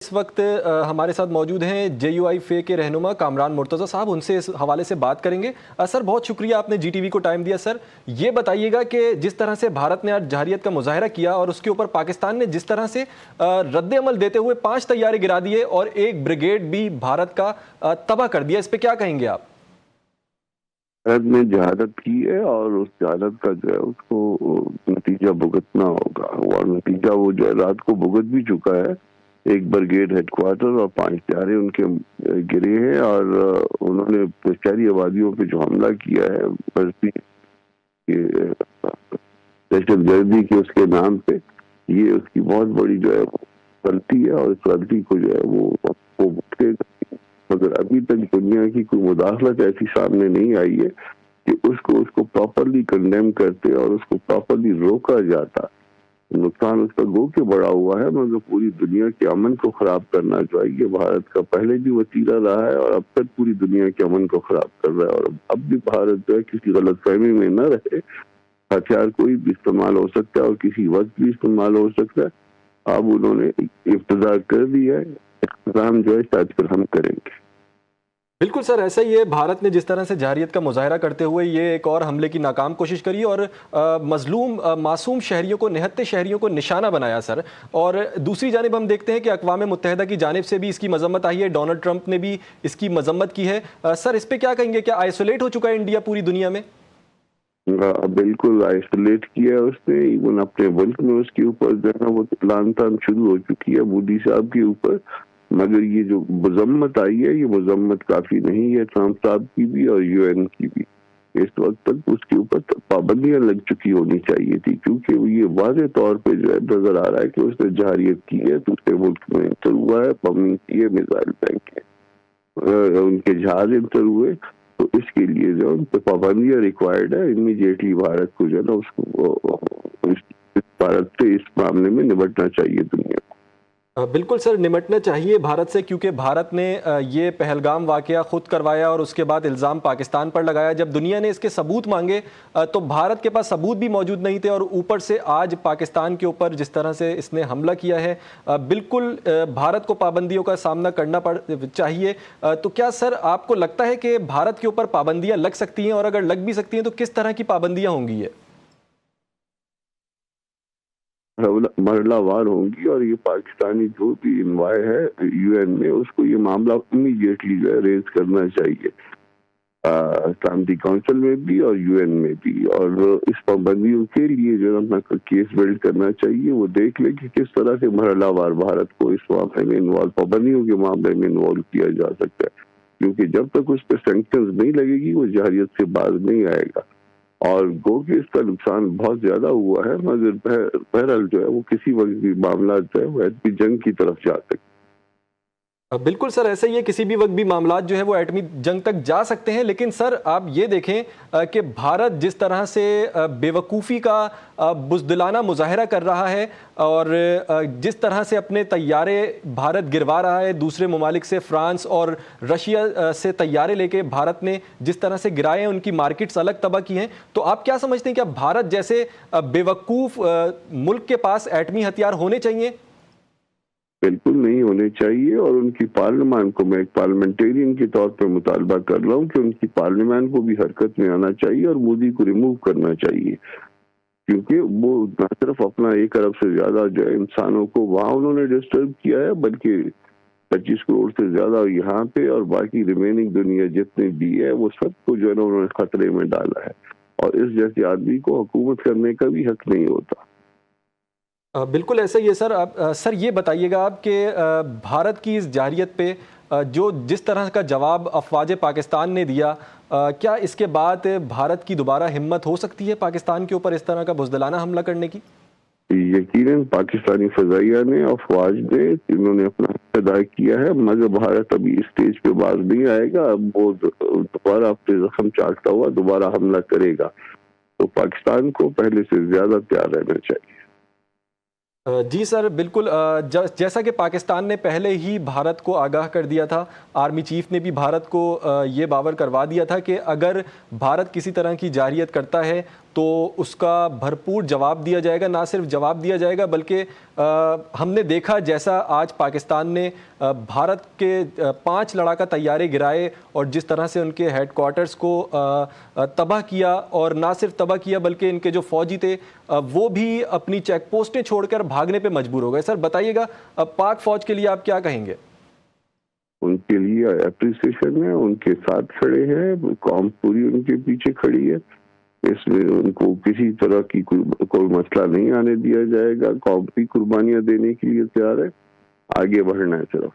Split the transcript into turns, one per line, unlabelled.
اس وقت ہمارے ساتھ موجود ہیں JUI کے رہنما کامران مرتضی صاحب، ان سے اس حوالے سے بات کریں گے۔ سر بہت شکریہ آپ نے جی ٹی وی کو ٹائم دیا۔ سر یہ بتائیے گا کہ جس طرح سے بھارت نے آج جارحیت کا مظاہرہ کیا اور اس کے اوپر پاکستان نے جس طرح سے رد عمل دیتے ہوئے 5 طیارے گرا دیے اور ایک بریگیڈ بھی بھارت کا تباہ کر دیا، اس پہ کیا کہیں گے آپ؟
بھارت نے جہادت کی ہے اور اس جہادت کا جو ہے اس کو نتیجہ بھگتنا ہوگا، اور نتیجہ وہ جو ہے رات کو بھگت بھی چکا ہے۔ ایک بریگیڈ ہیڈ کوارٹر اور 5 طیارے ان کے گرے ہیں، اور انہوں نے شہری آبادیوں پہ جو حملہ کیا ہے دہشت گردی کے اس کے نام پہ، یہ اس کی بہت بڑی جو ہے غلطی ہے، اور اس غلطی کو جو ہے وہ مگر ابھی تک دنیا کی کوئی مداخلت ایسی سامنے نہیں آئی ہے کہ اس کو پراپرلی کنڈیم کرتے اور اس کو پراپرلی روکا جاتا۔ نقصان اس کا گو کے بڑا ہوا ہے، مگر پوری دنیا کے امن کو خراب کرنا جو ہے یہ بھارت کا پہلے بھی وسیلہ رہا ہے اور اب تک پوری دنیا کے امن کو خراب کر رہا ہے، اور اب بھی بھارت جو ہے کسی غلط فہمی میں نہ رہے۔ ہتھیار کوئی بھی استعمال ہو سکتا ہے اور کسی وقت بھی استعمال ہو سکتا ہے۔ اب انہوں نے ابتدا کر دی ہے، اختتام جو ہے شاید پھر ہم کریں گے۔
بالکل سر، ایسا ہی ہے۔ بھارت نے جس طرح سے جارحیت کا مظاہرہ کرتے ہوئے یہ ایک اور حملے کی ناکام کوشش کری اور مظلوم معصوم شہریوں کو، نہتے شہریوں کو نشانہ بنایا سر۔ اور دوسری جانب ہم دیکھتے ہیں کہ اقوام متحدہ کی جانب سے بھی اس کی مذمت آئی ہے، ڈونلڈ ٹرمپ نے بھی اس کی مذمت کی ہے۔ سر اس پہ کیا کہیں گے؟ کیا آئسولیٹ ہو چکا ہے انڈیا پوری دنیا میں؟
بالکل آئسولیٹ کیا ہے اس نے، ایون اپنے ملک میں اس کے اوپر جو ہے وہ لان تان شروع ہو چکی ہے مودی صاحب کے اوپر، مگر یہ جو مذمت آئی ہے یہ مذمت کافی نہیں ہے ٹرمپ صاحب کی بھی اور UN کی بھی۔ اس وقت تک اس کے اوپر پابندیاں لگ چکی ہونی چاہیے تھی، کیونکہ یہ واضح طور پہ جو ہے نظر آ رہا ہے کہ اس نے جارحیت کی ہے، دوسرے ملک میں انٹر ہوا ہے، بمبنگ کی ہے، میزائل پھینک ہے، ان کے جہاز انٹر ہوئے، تو اس کے لیے جو ان پہ پابندیاں ریکوائرڈ ہے۔ امیڈیٹلی بھارت کو جو ہے نا اس کو بھارت سے اس معاملے میں نمٹنا چاہیے دنیا کو۔
بالکل سر، نمٹنا چاہیے بھارت سے، کیونکہ بھارت نے یہ پہلگام واقعہ خود کروایا اور اس کے بعد الزام پاکستان پر لگایا۔ جب دنیا نے اس کے ثبوت مانگے تو بھارت کے پاس ثبوت بھی موجود نہیں تھے، اور اوپر سے آج پاکستان کے اوپر جس طرح سے اس نے حملہ کیا ہے، بالکل بھارت کو پابندیوں کا سامنا کرنا چاہیے۔ تو کیا سر آپ کو لگتا ہے کہ بھارت کے اوپر پابندیاں لگ سکتی ہیں، اور اگر لگ بھی سکتی ہیں تو کس طرح کی پابندیاں ہوں گی؟ یہ
مرحلہ وار ہوں گی، اور یہ پاکستانی جو بھی انوائے ہے UN میں اس کو یہ معاملہ امیڈیٹلی جو ہے ریز کرنا چاہیے، سلامتی کونسل میں بھی اور UN میں بھی، اور اس پابندیوں کے لیے جو ہے اپنا کیس بلڈ کرنا چاہیے۔ وہ دیکھ لے کہ کس طرح سے مرحلہ وار بھارت کو اس معاملے میں انوالو، پابندیوں کے معاملے میں انوالو کیا جا سکتا ہے، کیونکہ جب تک اس پہ سینکشنز نہیں لگے گی وہ جارحیت سے باز نہیں آئے گا۔ اور گو کہ اس کا نقصان بہت زیادہ ہوا ہے، مگر بہرحال جو ہے وہ کسی وقت بھی معاملات جو ہے وہ ایٹمی جنگ کی طرف جا سکتے۔
بالکل سر، ایسا ہی ہے، کسی بھی وقت بھی معاملات جو ہے وہ ایٹمی جنگ تک جا سکتے ہیں۔ لیکن سر آپ یہ دیکھیں کہ بھارت جس طرح سے بے وقوفی کا بزدلانہ مظاہرہ کر رہا ہے، اور جس طرح سے اپنے طیارے بھارت گروا رہا ہے، دوسرے ممالک سے فرانس اور رشیا سے طیارے لے کے بھارت نے جس طرح سے گرائے ہیں، ان کی مارکیٹس الگ تباہ کی ہیں، تو آپ کیا سمجھتے ہیں کہ بھارت جیسے بے وقوف ملک کے پاس ایٹمی ہتھیار ہونے چاہیے؟
بالکل نہیں ہونے چاہیے، اور ان کی پارلیمان کو، میں ایک پارلیمنٹیرین کے طور پہ مطالبہ کر رہا ہوں کہ ان کی پارلیمان کو بھی حرکت میں آنا چاہیے اور مودی کو ریموو کرنا چاہیے، کیونکہ وہ نہ صرف اپنا 1 ارب سے زیادہ جو ہے انسانوں کو وہاں انہوں نے ڈسٹرب کیا ہے، بلکہ 25 کروڑ سے زیادہ یہاں پہ، اور باقی ریمیننگ دنیا جتنے بھی ہے وہ سب کو جو ہے نا انہوں نے خطرے میں ڈالا ہے، اور اس جیسے آدمی کو حکومت کرنے کا بھی حق نہیں ہوتا۔
بالکل ایسا ہی ہے سر۔ سر یہ بتائیے گا آپ کہ بھارت کی اس جارحیت پہ جس طرح کا جواب افواج پاکستان نے دیا، کیا اس کے بعد بھارت کی دوبارہ ہمت ہو سکتی ہے پاکستان کے اوپر اس طرح کا بزدلانہ حملہ کرنے کی؟
یقیناً پاکستانی فضائیہ نے، افواج نے، انہوں نے اپنا حق ادا کیا ہے، مگر بھارت ابھی اس اسٹیج پہ باز نہیں آئے گا۔ اب وہ دوبارہ اپنے زخم چاٹتا ہوا دوبارہ حملہ کرے گا، تو پاکستان کو پہلے سے زیادہ تیار رہنا چاہیے۔
جی سر، بالکل جیسا کہ پاکستان نے پہلے ہی بھارت کو آگاہ کر دیا تھا، آرمی چیف نے بھی بھارت کو یہ باور کروا دیا تھا کہ اگر بھارت کسی طرح کی جارحیت کرتا ہے تو اس کا بھرپور جواب دیا جائے گا. نہ صرف جواب دیا جائے گا بلکہ ہم نے دیکھا جیسا آج پاکستان نے بھارت کے 5 لڑاکا طیارے گرائے اور جس طرح سے ان کے ہیڈ کوارٹرز کو تباہ کیا, اور نہ صرف تباہ کیا بلکہ ان کے جو فوجی تھے وہ بھی اپنی چیک پوسٹیں چھوڑ کر بھاگنے پہ مجبور ہو گئے. سر بتائیے گا پاک فوج کے لیے آپ کیا کہیں گے؟
ان کے لیے اپریسیشن ہے, ان کے ساتھ کھڑے ہیں, قوم پوری ان کے پیچھے کھڑی ہے. اس میں ان کو کسی طرح کی کوئی مسئلہ نہیں آنے دیا جائے گا. قوم بھی قربانیاں دینے کے لیے تیار ہے, آگے بڑھنا ہے صرف.